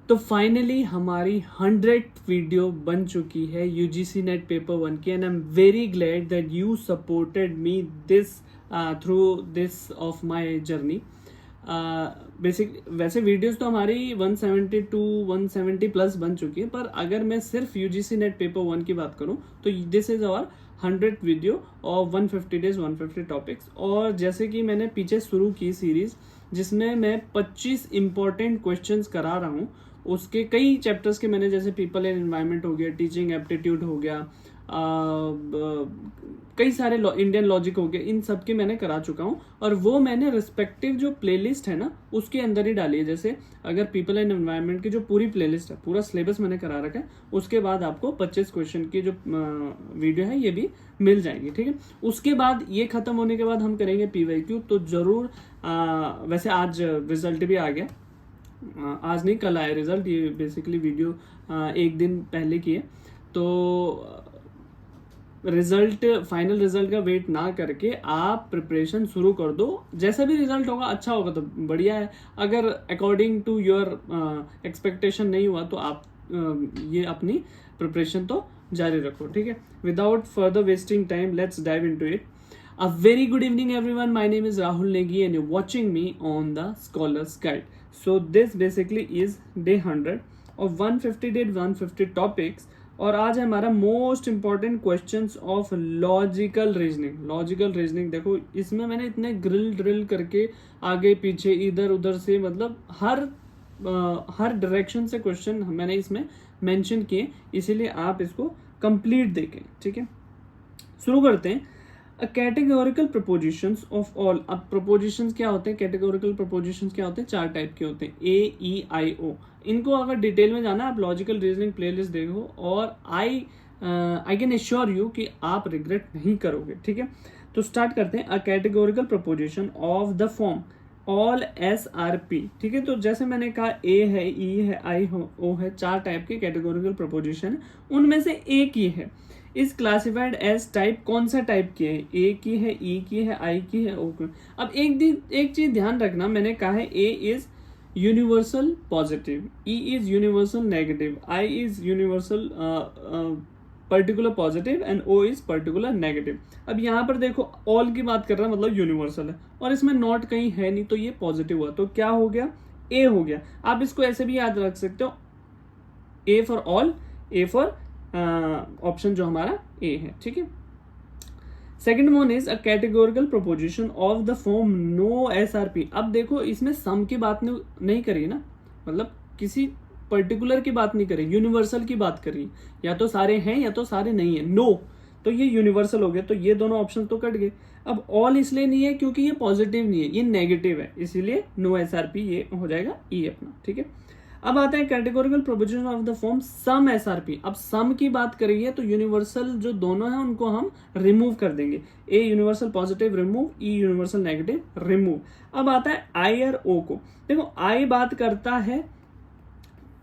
तो फाइनली हमारी 100th video बन चुकी है यूजीसी नेट पेपर 1 की, and I am very glad that you supported me this through this of my journey. Basic वैसे videos तो हमारी 170 टू 170 प्लस बन चुकी है, पर अगर मैं सिर्फ यूजीसी नेट पेपर 1 की बात करूं तो this is our 100th video और 150 डेज 150 टॉपिक्स। और जैसे कि मैंने पीछे शुरू की सीरीज जिसमें मैं 25 इंपॉर्टेंट क्वेश्चंस करा रहा हूँ, उसके कई चैप्टर्स के मैंने, जैसे पीपल एंड एनवायरनमेंट हो गया, टीचिंग एप्टीट्यूड हो गया, कई सारे इंडियन लॉजिक हो गए, इन सब के मैंने करा चुका हूँ। और वो मैंने रिस्पेक्टिव जो प्लेलिस्ट है ना उसके अंदर ही डाली है। जैसे अगर पीपल एंड एनवायरनमेंट की जो पूरी प्लेलिस्ट है, पूरा सिलेबस मैंने करा रखा है, उसके बाद आपको 25 क्वेश्चन की जो वीडियो है ये भी मिल जाएगी। ठीक है, उसके बाद ये खत्म होने के बाद हम करेंगे पीवाईक्यू। तो जरूर वैसे आज रिजल्ट भी आ गया, आज नहीं कल आया रिजल्ट, ये बेसिकली वीडियो एक दिन पहले की है। तो रिजल्ट, फाइनल रिजल्ट का वेट ना करके आप प्रिपरेशन शुरू कर दो। जैसा भी रिजल्ट होगा अच्छा होगा तो बढ़िया है, अगर अकॉर्डिंग टू योर एक्सपेक्टेशन नहीं हुआ तो आप ये अपनी प्रिपरेशन तो जारी रखो। ठीक है, without further wasting time let's dive into it. A very good evening everyone, my name is Rahul Negi and you're watching me on the Scholars Guide. So this basically is day 100 of 150 day 150 topics, और आज है हमारा most important questions of logical reasoning. Logical reasoning देखो, इसमें मैंने इतने drill करके आगे पीछे इधर उधर से, मतलब हर डायरेक्शन से क्वेश्चन मैंने इसमें मेंशन किए, इसीलिए आप इसको कंप्लीट देखें। ठीक है, शुरू करते हैं। Categorical propositions of all. अब प्रपोजिशंस क्या होते हैं, कैटेगोरिकल प्रपोजिशंस क्या होते हैं, 4 टाइप के होते हैं, AEIO। इनको अगर डिटेल में जाना आप लॉजिकल रीजनिंग प्लेलिस्ट देखो, और आई कैन एश्योर यू कि आप रिग्रेट नहीं करोगे। ठीक है, तो स्टार्ट करते हैं। अ categorical proposition of the form all SRP। ठीक है, तो जैसे मैंने कहा A है, E है, I O है, 4 टाइप के कैटेगोरिकल प्रपोजिशन है, उनमें से एक ये है। इज क्लासिफाइड एज टाइप, कौन सा टाइप की है, ए की है, ई की है, आई की है, ओ की। अब एक चीज ध्यान रखना, मैंने कहा है A is universal positive, E is universal negative, I is universal particular positive and O is particular negative. अब यहाँ पर देखो ऑल की बात कर रहा है, मतलब यूनिवर्सल है, और इसमें नॉट कहीं है नहीं, तो ये पॉजिटिव हुआ, तो क्या हो गया, ए हो गया। आप इसको ऐसे भी याद रख सकते हो, A for all, A for option जो हमारा ए है। ठीक है, second one is a categorical proposition of the form no SRP। अब देखो इसमें सम की बात नहीं करी ना, मतलब किसी पर्टिकुलर की बात नहीं करी, यूनिवर्सल की बात करी, या तो सारे हैं या तो सारे नहीं है, नो, तो ये यूनिवर्सल हो गया, तो ये दोनों ऑप्शन तो कट गए। अब ऑल इसलिए नहीं है क्योंकि ये पॉजिटिव नहीं है, ये नेगेटिव है, इसीलिए नो SRP, ये हो जाएगा ई अपना। ठीक है, अब आता है categorical proposition of the form some SRP। अब सम की बात करिए तो यूनिवर्सल जो दोनों हैं उनको हम रिमूव कर देंगे, a universal positive remove, E universal negative remove. अब आता है आई और ओ को। देखो आई बात करता है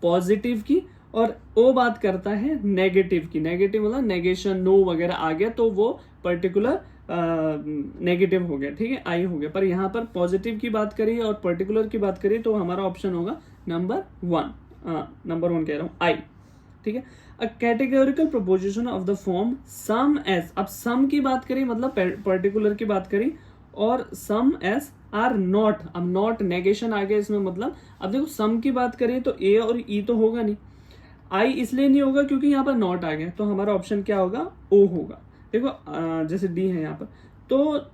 पॉजिटिव की और ओ बात करता है नेगेटिव की। नेगेटिव मतलब नेगेशन, नो वगैरह आ गया तो वो पर्टिकुलर नेगेटिव हो गया। ठीक है, आई हो गया, पर यहाँ पर पॉजिटिव की बात करिए और पर्टिकुलर की बात करिए तो हमारा ऑप्शन होगा नंबर 1, नंबर 1 कह रहा हूँ, आई। ठीक है, a categorical proposition of the form some S. अब सम की बात करें मतलब पर्टिकुलर की बात करें, और सम एस आर नॉट। अब नॉट नेगेशन आ गया इसमें, मतलब अब देखो सम की बात करें तो ए और ई तो होगा नहीं, आई इसलिए नहीं होगा क्योंकि यहाँ पर नॉट आ गया, तो हमारा ऑप्शन क्या होगा, ओ होगा। देखो जैसे डी है यहाँ पर, तो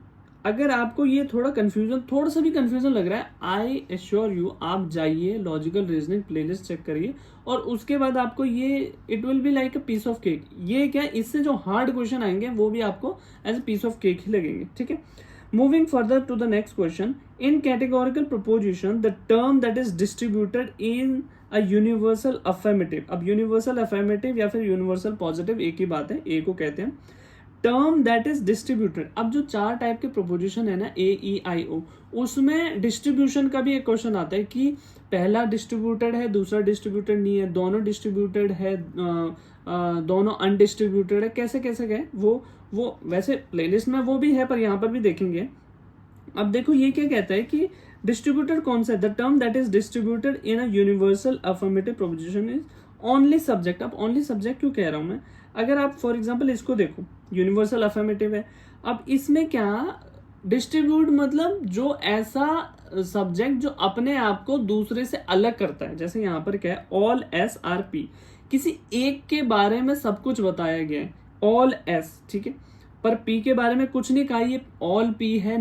अगर आपको ये थोड़ा सा भी कंफ्यूजन लग रहा है, आई एश्योर यू आप जाइए लॉजिकल रीजनिंग प्लेलिस्ट चेक करिए, और उसके बाद आपको ये it will be like a piece of cake. ये क्या, इससे जो हार्ड क्वेश्चन आएंगे वो भी आपको as a piece of cake ही लगेंगे। ठीक है, moving further to the next question. In categorical proposition the term that is distributed in a universal affirmative. अब यूनिवर्सल अफर्मेटिव या फिर यूनिवर्सल पॉजिटिव एक ही बात है, ए को कहते हैं। टर्म दैट इज डिस्ट्रीब्यूटेड, अब जो 4 टाइप के प्रोपोजिशन है ना, AEIO, उसमें डिस्ट्रीब्यूशन का भी एक क्वेश्चन आता है कि पहला डिस्ट्रीब्यूटेड है, दूसरा डिस्ट्रीब्यूटेड नहीं है, दोनों डिस्ट्रीब्यूटेड है, दोनों अनडिस्ट्रीब्यूटेड है, कैसे कैसे गए वो वैसे प्लेलिस्ट में वो भी है, पर यहाँ पर भी देखेंगे। अब देखो ये क्या कहता है कि डिस्ट्रीब्यूटेड कौन सा है? The term that is distributed in a universal affirmative proposition is only subject. अब ओनली सब्जेक्ट क्यों कह रहा हूं मैं? अगर आप फॉर एग्जाम्पल इसको देखो, यूनिवर्सल अफर्मेटिव है, अब इसमें क्या डिस्ट्रीब्यूट मतलब जो ऐसा सब्जेक्ट जो अपने आप को दूसरे से अलग करता है। जैसे यहाँ पर क्या है, ऑल एस आर पी, किसी एक के बारे में सब कुछ बताया गया है, ऑल एस, ठीक है, पर पी के बारे में कुछ नहीं कहा, ये ऑल पी है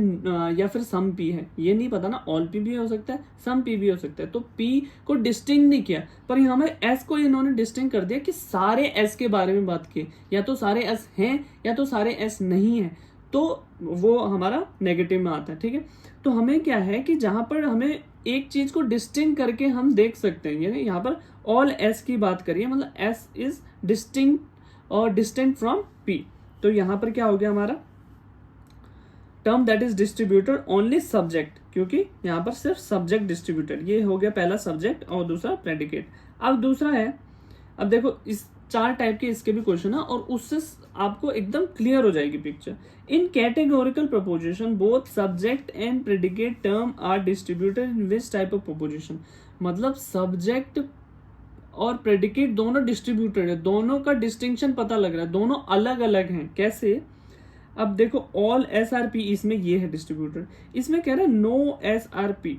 या फिर सम पी है, ये नहीं पता ना, ऑल पी भी हो सकता है, सम पी भी हो सकता है। तो पी को डिस्टिंग नहीं किया, पर यहाँ में एस को इन्होंने डिस्टिंग कर दिया कि सारे एस के बारे में बात की, या तो सारे एस हैं या तो सारे एस नहीं है, तो वो हमारा नेगेटिव में आता है, ठीक है। तो हमें क्या है कि जहां पर हमें एक चीज को डिस्टिंग करके हम देख सकते हैं, यानी यहाँ पर ऑल एस की बात करिए, मतलब एस इज डिस्टिंग और डिस्टिंक्ट फ्रॉम पी। तो यहां पर क्या हो गया हमारा term that is distributed only subject, क्योंकि यहां पर सिर्फ सब्जेक्ट डिस्ट्रीब्यूटेड, ये हो गया पहला सब्जेक्ट और दूसरा प्रेडिकेट। अब दूसरा है, अब देखो इस 4 टाइप के इसके भी क्वेश्चन है और उससे आपको एकदम क्लियर हो जाएगी picture. In categorical proposition both subject and predicate term are distributed in which type of proposition, मतलब सब्जेक्ट और प्रेडिकेट दोनों डिस्ट्रीब्यूटेड है, दोनों का डिस्टिंक्शन पता लग रहा है, दोनों अलग अलग हैं। कैसे? अब देखो ऑल एस आर पी, इसमें ये है डिस्ट्रीब्यूटेड, इसमें कह रहा है नो एस आर पी।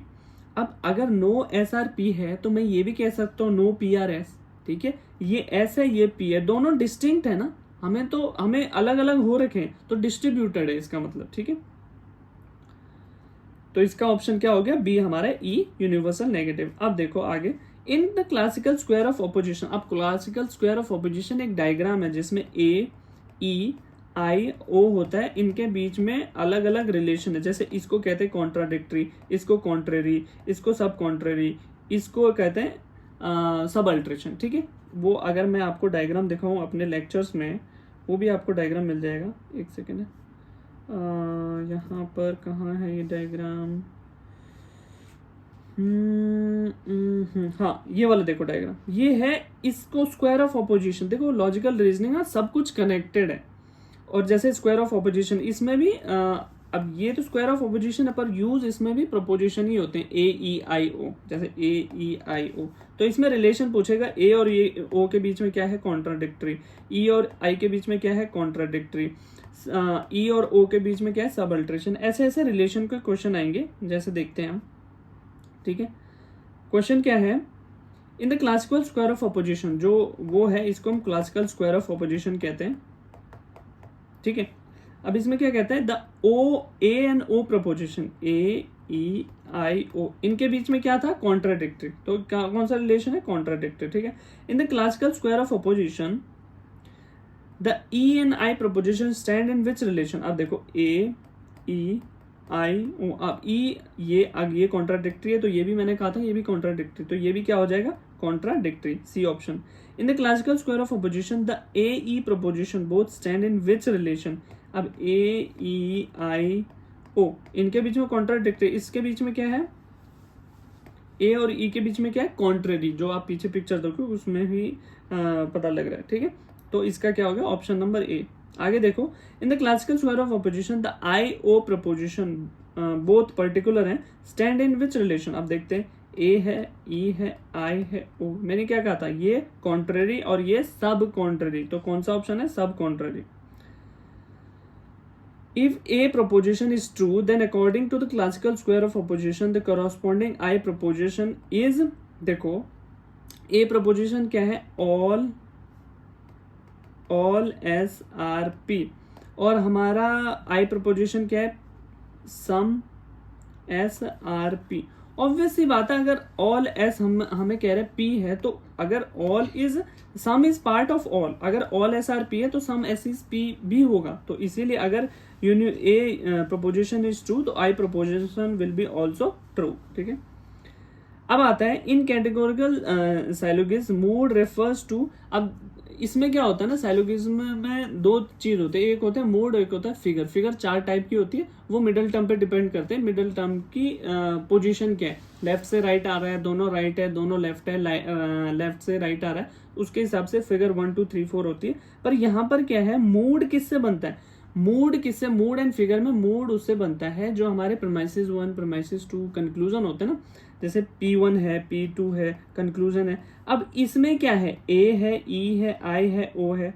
अब अगर नो एस आर पी है तो मैं ये भी कह सकता हूँ नो पी आर एस, ठीक है, ये एस है ये पी है, दोनों डिस्टिंक्ट है ना, हमें अलग अलग हो रखे हैं, तो डिस्ट्रीब्यूटेड है इसका मतलब, ठीक है। तो इसका ऑप्शन क्या हो गया? बी हमारा ई, यूनिवर्सल नेगेटिव। अब देखो आगे, इन the classical square of opposition. अब क्लासिकल स्क्वायर ऑफ ऑपोजिशन एक डायग्राम है जिसमें ए, ई, आई, ओ होता है, इनके बीच में अलग अलग रिलेशन है। जैसे इसको कहते हैं कॉन्ट्राडिक्टरी, इसको कॉन्ट्रेरी, इसको सब कॉन्ट्रेरी, इसको कहते हैं सब अल्ट्रेशन, ठीक है। वो अगर मैं आपको डायग्राम दिखाऊं अपने लेक्चर्स में, वो भी आपको डायग्राम मिल जाएगा। एक सेकेंड है, यहाँ पर कहाँ है ये डायग्राम? हाँ, ये वाला देखो डायग्राम, ये है, इसको स्क्वायर ऑफ ऑपोजिशन। देखो लॉजिकल रीजनिंग है, सब कुछ कनेक्टेड है। और जैसे स्क्वायर ऑफ ऑपोजिशन, इसमें भी अब ये तो स्क्वायर ऑफ ऑपोजिशन है, पर यूज इसमें भी प्रोपोजिशन ही होते हैं, ए ई आई ओ, जैसे ए ई आई ओ। तो इसमें रिलेशन पूछेगा, ए और ए ओ के बीच में क्या है? कॉन्ट्राडिक्टरी। ई और आई के बीच में क्या है? कॉन्ट्राडिक्टरी। ई और ओ के बीच में क्या है? सब अल्ट्रेशन। ऐसे ऐसे रिलेशन के क्वेश्चन आएंगे, जैसे देखते हैं हम, ठीक है। क्वेश्चन क्या है? इन the classical square of opposition, जो वो है, इसको हम क्लासिकल स्क्वायर ऑफ ऑपोजिशन कहते हैं, ठीक है। अब इसमें क्या कहता है? The O, A and O proposition, A E I O, इनके बीच में क्या था? कॉन्ट्राडिक्टरी। तो कौन सा रिलेशन है? कॉन्ट्राडिक्टरी, ठीक है। इन the classical square of opposition the E and I preposition stand in which relation? अब देखो ए ई आई ओ, अब ई ये कॉन्ट्राडिक्टरी है, तो ये भी मैंने कहा था ये भी कॉन्ट्राडिक्टरी, तो ये भी क्या हो जाएगा? Contradictory, C option. In the classical square of opposition the A E proposition both stand in which relation? अब ए ई आई ओ, इनके बीच में कॉन्ट्राडिक्टरी, इसके बीच में क्या है? ए और ई के बीच में क्या है? कॉन्ट्रेरी, जो आप पीछे पिक्चर देखो उसमें भी पता लग रहा है, ठीक है। तो इसका क्या हो गया? Option number A. आगे देखो, in the classical square of opposition the I O proposition both particular है, स्टैंड इन विच रिलेशन? अब देखते हैं, ए है, ई है, आई है, ओ। मैंने क्या कहा था? ये कॉन्ट्रेरी और ये सब कॉन्ट्रेरी, तो कौन सा ऑप्शन है? सब contrary. If A proposition is true, then according to the classical square of opposition, the corresponding I proposition is, देखो A proposition क्या है? all S R P, और हमारा I proposition क्या है? sum S R P। Obvious सी बात है, अगर ऑल एस हमें कह रहे पी है, तो अगर all is some is part of all, अगर ऑल एस आर पी है तो सम एस इज पी भी होगा। तो इसीलिए अगर ए प्रोपोजिशन इज ट्रू तो I proposition will be also true, ठीक है। अब आता है in categorical syllogism mood refers to. अब इसमें क्या होता है ना, साइलोगिज्म में 2 चीज होते हैं, एक होता है मूड, एक होता है फिगर। फिगर 4 टाइप की होती है, वो मिडिल टर्म पे डिपेंड करते हैं। मिडिल टर्म की पोजीशन क्या है? लेफ्ट से राइट आ रहा है, दोनों राइट है, दोनों लेफ्ट है, लेफ्ट से राइट आ रहा है, उसके हिसाब से फिगर 1 2 3 4 होती है। पर यहाँ पर क्या है, मूड किससे बनता है? मूड किससे, मूड एंड फिगर में मूड उससे बनता है जो हमारे प्रीमाइसेस 1 प्रीमाइसेस 2 कंक्लूजन होते हैं ना, जैसे P1 है, P2 है, कंक्लूजन है। अब इसमें क्या है, A है, E है, I है, O है,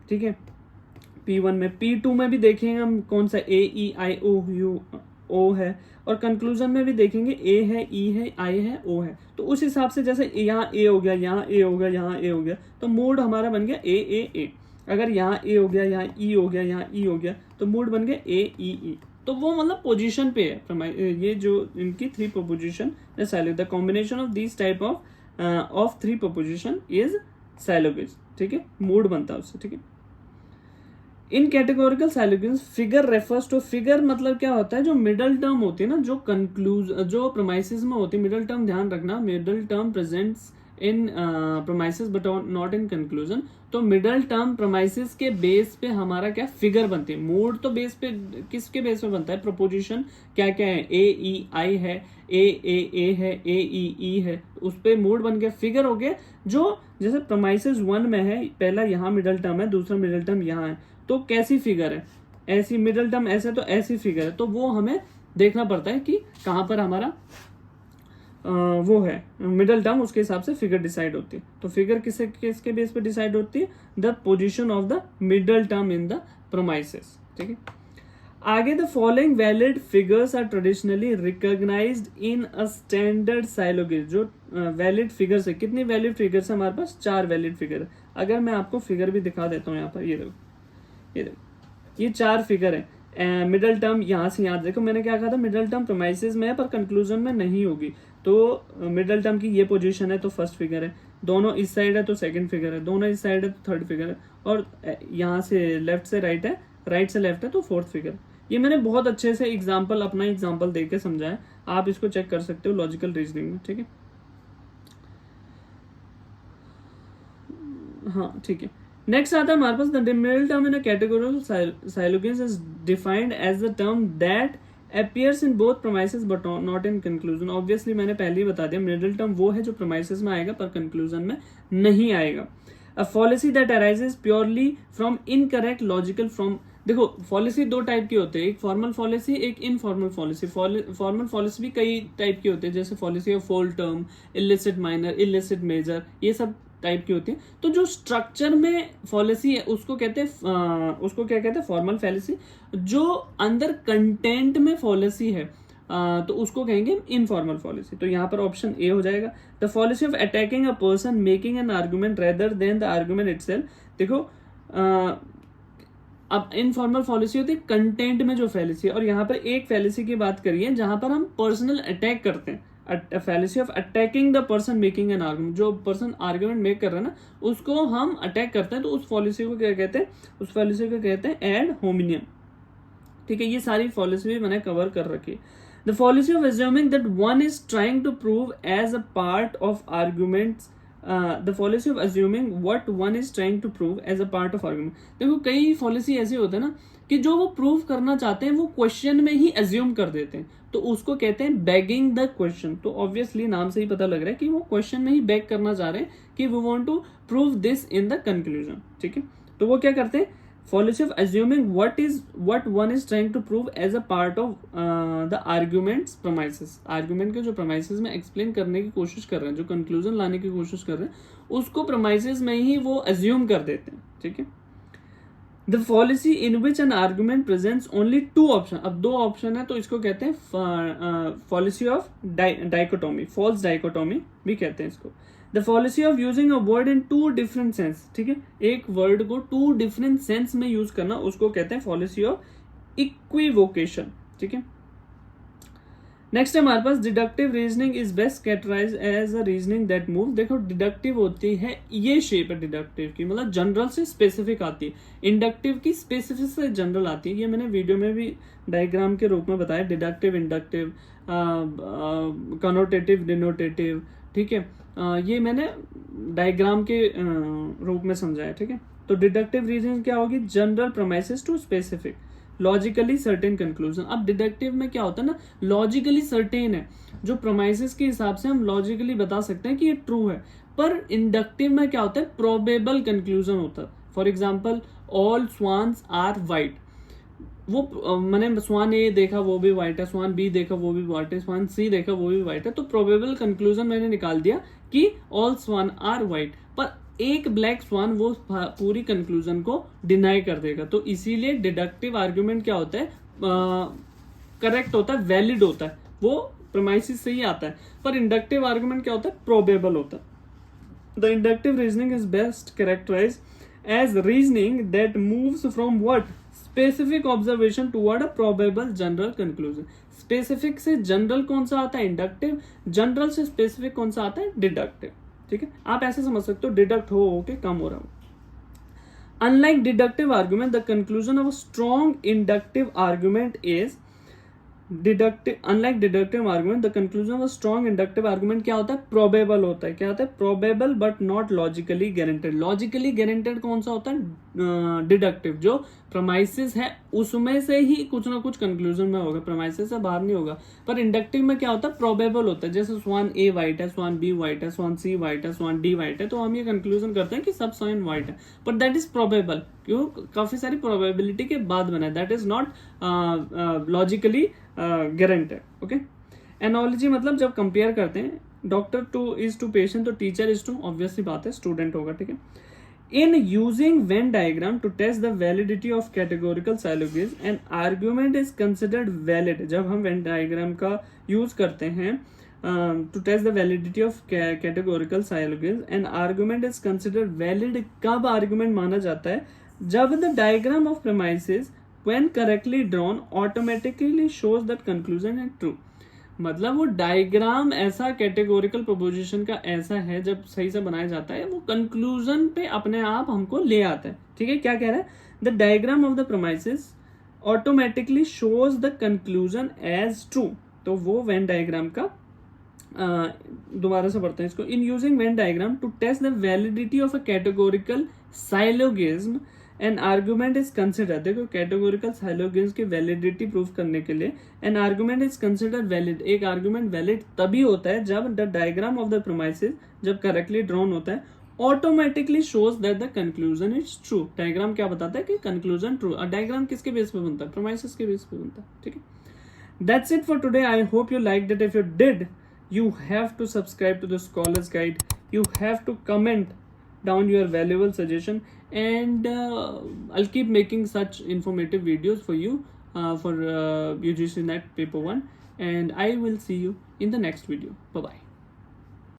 ठीक है, P1 में। P2 में भी देखेंगे हम कौन सा A E I O U O है, और कंक्लूजन में भी देखेंगे A है, E है, I है, O है। तो उस हिसाब से जैसे यहाँ A हो गया, यहाँ A हो गया, यहाँ A हो गया, तो मूड हमारा बन गया A A A। अगर यहाँ A हो गया, यहाँ E हो गया, यहाँ E हो गया, तो मूड बन गया A E E। तो वो मतलब पोजीशन पे है। ये जो इनकी 3 proposition the combination of this type of 3 proposition is syllogism, ठीक है, मूड बनता है उससे, ठीक है। In categorical syllogism figure refers to, figure मतलब क्या होता है, जो मिडल टर्म होती है ना, जो प्रोमाइसिस में होती है, मिडल टर्म ध्यान रखना, middle term presents in promises but not in conclusion. तो मिडल टर्म प्रोमाइसिस के बेस पे हमारा क्या फिगर बनती है। मूड तो बेस पे किसके बेस पे बनता है, प्रोपोजिशन क्या क्या है, A E I है, A है, A E है, उस पे मूड बन गया, फिगर हो गया। जो जैसे प्रोमाइसिस 1 में है, पहला यहाँ मिडल टर्म है, दूसरा मिडल टर्म यहाँ है, तो कैसी फिगर है, ऐसी मिडल टर्म ऐसे, तो ऐसी फिगर है। तो वो हमें देखना पड़ता है कि कहाँ पर हमारा वो है मिडल टर्म, उसके हिसाब से फिगर डिसाइड होती है। तो फिगर किसके बेस पे डिसाइड होती है, the position of the middle term in the premises, ठीक है। आगे, the following valid figures are traditionally recognised in a standard syllogism. जो वैलिड फिगर्स है, कितनी वैलिड फिगर्स है हमारे पास, 4 वैलिड फिगर है। अगर मैं आपको फिगर भी दिखा देता हूँ यहाँ पर, ये देखो, ये 4 फिगर है। मिडल टर्म यहाँ से यहाँ देखो, मैंने क्या कहा था, मिडल टर्म प्रोमाइसिस में है पर कंक्लूजन में नहीं होगी। तो मिडल टर्म की ये पोजीशन है तो फर्स्ट फिगर है, दोनों इस साइड है तो सेकंड फिगर है, दोनों इस साइड है तो थर्ड फिगर है, और यहाँ से लेफ्ट से राइट है, राइट से लेफ्ट है तो फोर्थ फिगर। ये मैंने बहुत अच्छे से एग्जाम्पल, अपना एग्जाम्पल दे के समझाया, आप इसको चेक कर सकते हो लॉजिकल रीजनिंग में, ठीक है। हाँ ठीक है। नेक्स्ट आता है हमारे पास, the middle term in a categorical syllogism is defined as the term that appears in both premises but not in conclusion। Obviously मैंने पहले ही बता दिया, मिडिल टर्म वो है जो प्रोमाइसिस में आएगा पर कंक्लूजन में नहीं आएगा। A fallacy that arises purely from incorrect logical from, देखो फॉलिसी 2 टाइप की होती है, एक फॉर्मल फॉलिसी, एक इनफॉर्मल फॉलिसी। फॉर्मल फॉलिसी भी कई टाइप की होती है, जैसे fallacy of whole term, illicit minor, illicit major, ये सब टाइप की होती है। तो जो स्ट्रक्चर में फॉलिसी है उसको कहते हैं, उसको क्या कहते हैं, फॉर्मल फॉलिसी। जो अंदर कंटेंट में फॉलिसी है तो उसको कहेंगे इनफॉर्मल फॉलिसी। तो यहाँ पर ऑप्शन ए हो जाएगा, the fallacy of attacking a person making an argument rather than the argument itself. देखो अब इनफॉर्मल फॉलिसी होती है कंटेंट में जो फैलिसी है, और यहाँ पर एक फैलिसी की बात करिए जहां पर हम पर्सनल अटैक करते हैं, fallacy of attacking the person making an argument. जो पर्सन आर्गुमेंट मेक कर रहा है ना, उसको हम अटैक करते हैं, तो उस पॉलिसी को क्या कहते हैं, उस पॉलिसी को कहते हैं एड होमिनियम, ठीक है। ये सारी पॉलिसी भी मैंने कवर कर रखी है। The policy of assuming that one is trying to prove as a part of arguments, the policy of assuming what one is trying to prove as a part of argument. देखो कई policy ऐसे होते हैं ना कि जो वो prove करना चाहते हैं वो क्वेश्चन में ही अज्यूम कर देते हैं, तो उसको कहते हैं बैगिंग द क्वेश्चन। तो ऑब्वियसली नाम से ही पता लग रहा है कि वो क्वेश्चन में ही बैग करना चाह रहे हैं कि we want to prove this in the conclusion, ठीक है। तो वो क्या करते हैं, policy of assuming what one is trying to prove as a part of the arguments premises. Argument के जो प्रोमाइसेस में एक्सप्लेन करने की कोशिश कर रहे हैं, जो कंक्लूजन लाने की कोशिश कर रहे हैं, उसको प्रोमाइसेस में ही वो अज्यूम कर देते हैं, ठीक है। The policy in which an argument presents only 2 option, अब 2 ऑप्शन है तो इसको कहते हैं policy of dichotomy, false dichotomy भी कहते हैं इसको। The policy of using a word in 2 different sense, ठीक है, एक वर्ड को 2 डिफरेंट सेंस में यूज करना, उसको कहते हैं पॉलिसी ऑफ इक्विवोकेशन, ठीक है। नेक्स्ट है हमारे पास, deductive reasoning is best categorised as a reasoning that move. देखो डिडक्टिव होती है, ये शेप है डिडक्टिव की, मतलब जनरल से स्पेसिफिक आती है, इंडक्टिव की स्पेसिफिक से जनरल आती है। ये मैंने वीडियो में भी डायग्राम के रूप में बताया, डिडक्टिव, इंडक्टिव, कनोटेटिव, डिनोटेटिव, ठीक है। ये मैंने डायग्राम के रूप में समझाया, ठीक है। तो डिडक्टिव रीजनिंग क्या होगी, general premises to specific, logically certain conclusion. अब डिडक्टिव में क्या होता है ना, लॉजिकली सर्टेन है, जो प्रोमाइसेस के हिसाब से हम लॉजिकली बता सकते हैं कि ये ट्रू है। पर इंडक्टिव में क्या होता है, प्रोबेबल कंक्लूजन होता है। For example all swans are white, मैंने स्वान ए देखा वो भी व्हाइट है, स्वान बी देखा वो भी व्हाइट है, स्वान सी देखा वो भी व्हाइट है, तो प्रोबेबल कंक्लूजन मैंने निकाल दिया कि ऑल स्वान आर व्हाइट। पर एक ब्लैक स्वान वो पूरी कंक्लूजन को डिनाई कर देगा। तो इसीलिए डिडक्टिव आर्ग्यूमेंट क्या होता है, करेक्ट होता है, वैलिड होता है, वो प्रीमाइसिस से ही आता है। पर इंडक्टिव आर्ग्यूमेंट क्या होता है, प्रोबेबल होता है। The inductive reasoning is best characterized as reasoning that moves from what? Specific observation toward a probable general conclusion. Specific से general कौन सा आता है, inductive, general से specific कौन सा आता है, deductive। ठीक है, आप ऐसे समझ सकते हो, डिडक्ट हो के कम हो रहा हो। Unlike deductive argument, the conclusion of a strong inductive argument is unlike deductive argument, the conclusion of strong inductive argument क्या होता है, प्रोबेबल होता है। क्या होता है, probable but not logically guaranteed. Logically guaranteed कौन सा होता है, डिडक्टिव। जो प्रमाइसिस है उसमें से ही कुछ ना कुछ कंक्लूजन में होगा, प्रमाइसिस से बाहर नहीं होगा। पर इंडक्टिव में क्या होता है, प्रोबेबल होता है। जैसे स्वान ए व्हाइट है, स्वान बी व्हाइट है, स्वान सी व्हाइट है, स्वान डी व्हाइट है, तो हम ये कंक्लूजन करते हैं कि सब स्वान व्हाइट है। पर दैट इज प्रोबेबल, क्यों, काफी सारी प्रोबेबिलिटी के बाद बना है, that is not logically guaranteed. Okay, analogy मतलब जब कंपेयर करते हैं, doctor to is to patient, तो टीचर इज टू, ऑब्वियसली बात है, स्टूडेंट होगा। ठीक है, in using Venn diagram to test the validity of categorical syllogism, an argument is considered valid. जब हम वेन डायग्राम का यूज करते हैं to test the validity of categorical syllogism, an argument is considered valid. कब argument माना जाता है, जब the diagram of premises when correctly drawn automatically shows that conclusion is true। मतलब वो डायग्राम ऐसा कैटेगोरिकल प्रोपोजिशन का ऐसा है, जब सही से बनाया जाता है, वो कंक्लूजन पे अपने आप हमको ले आता है। ठीक है, क्या कह रहा है, the diagram of the premises automatically shows the conclusion as true. तो वो वेन डायग्राम का दोबारा से पढ़ते हैं इसको। In using Venn diagram to test the validity of a categorical syllogism, an argument is consider. देखो, कैटेगोरिकल साइलोगिज्म की वैलिडिटी प्रूव करने के लिए an argument is consider valid. एक आर्ग्यूमेंट वैलिड तभी होता है जब the diagram of the premises, जब करेक्टली ड्रॉन होता है, automatically shows that the conclusion is true. Diagram क्या बताता है कि कंक्लूजन ट्रू। और डायग्राम किसके बेस पे बनता है, प्रीमाइसेस के बेस पे बनता है। ठीक है, that's it for today. I hope you liked it. If you did, you have to subscribe to the Scholars Guide. You have to comment down your valuable suggestion, and I'll keep making such informative videos for you for UGC NET paper 1, and I will see you in the next video. Bye bye.